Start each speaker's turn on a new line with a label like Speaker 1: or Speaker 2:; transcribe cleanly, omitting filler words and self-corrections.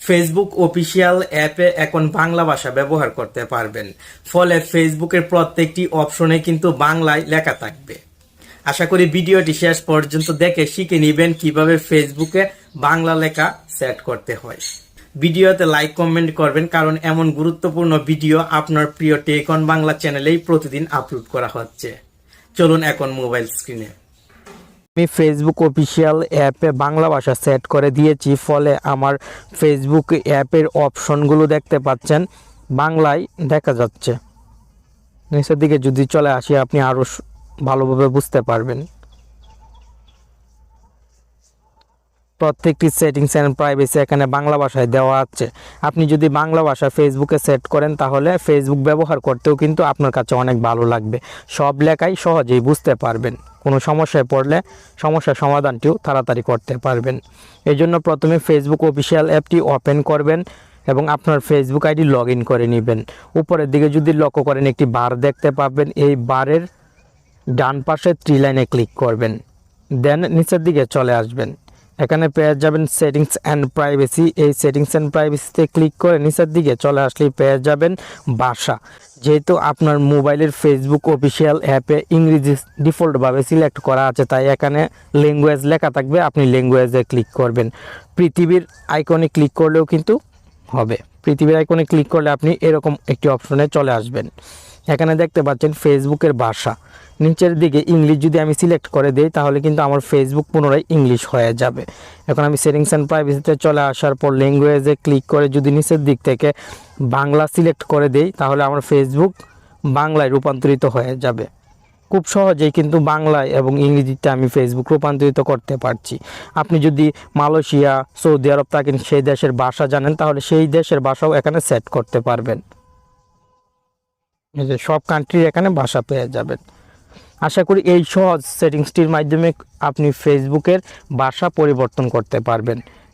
Speaker 1: Facebook official অ্যাপে এখন বাংলা ভাষা ব্যবহার করতে পারবেন। ফলে ফেসবুকের প্রত্যেকটি অপশনে কিন্তু বাংলায় লেখা থাকবে। আশা করি ভিডিওটি শেষ পর্যন্ত দেখে শিখে নেবেন কিভাবে ফেসবুকে বাংলা লেখা সেট করতে হয়। ভিডিওতে লাইক কমেন্ট করবেন, কারণ এমন গুরুত্বপূর্ণ ভিডিও আপনার প্রিয় টেক অন বাংলা চ্যানেলেই প্রতিদিন আপলোড করা হচ্ছে। চলুন এখন মোবাইল স্ক্রিনে। আমি ফেসবুক অফিসিয়াল অ্যাপে বাংলা ভাষা সেট করে দিয়েছি, ফলে আমার ফেসবুক অ্যাপের অপশনগুলো দেখতে পাচ্ছেন বাংলায় দেখা যাচ্ছে। নিচের দিকে যদি চলে আসি আপনি আরও ভালোভাবে বুঝতে পারবেন। প্রত্যেকটি সেটিংস এন্ড প্রাইভেসি এখানে বাংলা ভাষায় দেওয়া আছে। আপনি যদি বাংলা ভাষা ফেসবুকে সেট করেন তাহলে ফেসবুক ব্যবহার করতেও কিন্তু আপনার কাছে অনেক ভালো লাগবে। সব লেখাই সহজেই বুঝতে পারবেন। কোনো সমস্যায় পড়লে সমস্যার সমাধানটিও তাড়াতাড়ি করতে পারবেন। এই জন্য প্রথমে ফেসবুক অফিসিয়াল অ্যাপটি ওপেন করবেন এবং আপনার ফেসবুক আইডি লগ ইন করে নেবেন। উপরের দিকে যদি লক্ষ্য করেন একটি বার দেখতে পাবেন, এই বারের ডান পাশে 3 লাইনে ক্লিক করবেন, দেন নিচের দিকে চলে আসবেন। এখানে পেয়ে যাবেন সেটিংস অ্যান্ড প্রাইভেসি। এই সেটিংস অ্যান্ড প্রাইভেসিতে ক্লিক করে নিচের দিকে চলে আসলেই পেয়ে যাবেন ভাষা। যেহেতু আপনার মোবাইলের ফেসবুক অফিসিয়াল অ্যাপে ইংরেজি ডিফল্টভাবে সিলেক্ট করা আছে, তাই এখানে ল্যাঙ্গুয়েজ লেখা থাকবে, আপনি ল্যাঙ্গুয়েজে ক্লিক করবেন। পৃথিবীর আইকনে ক্লিক করলেও কিন্তু হবে। পৃথিবীর আইকনে ক্লিক করলে আপনি এরকম একটি অপশনে চলে আসবেন। এখানে দেখতে পাচ্ছেন ফেসবুকের ভাষা। নিচের দিকে ইংলিশ যদি আমি সিলেক্ট করে দিই তাহলে কিন্তু আমার ফেসবুক পুনরায় ইংলিশ হয়ে যাবে। এখন আমি সেটিংস অ্যান্ড প্রাইভেসিতে চলে আসার পর ল্যাঙ্গুয়েজে ক্লিক করে যদি নিচের দিক থেকে বাংলা সিলেক্ট করে দিই তাহলে আমার ফেসবুক বাংলায় রূপান্তরিত হয়ে যাবে। খুব সহজেই কিন্তু বাংলায় এবং ইংরেজিতে আমি ফেসবুক রূপান্তরিত করতে পারছি। আপনি যদি মালয়েশিয়া, সৌদি আরব থাকেন, সেই দেশের ভাষা জানেন তাহলে সেই দেশের ভাষাও এখানে সেট করতে পারবেন। এই যে সব কান্ট্রির এখানে ভাষা পেয়ে যাবেন। আশা করি এই সহজ সেটিংসটির মাধ্যমে আপনি ফেসবুকের ভাষা পরিবর্তন করতে পারবেন।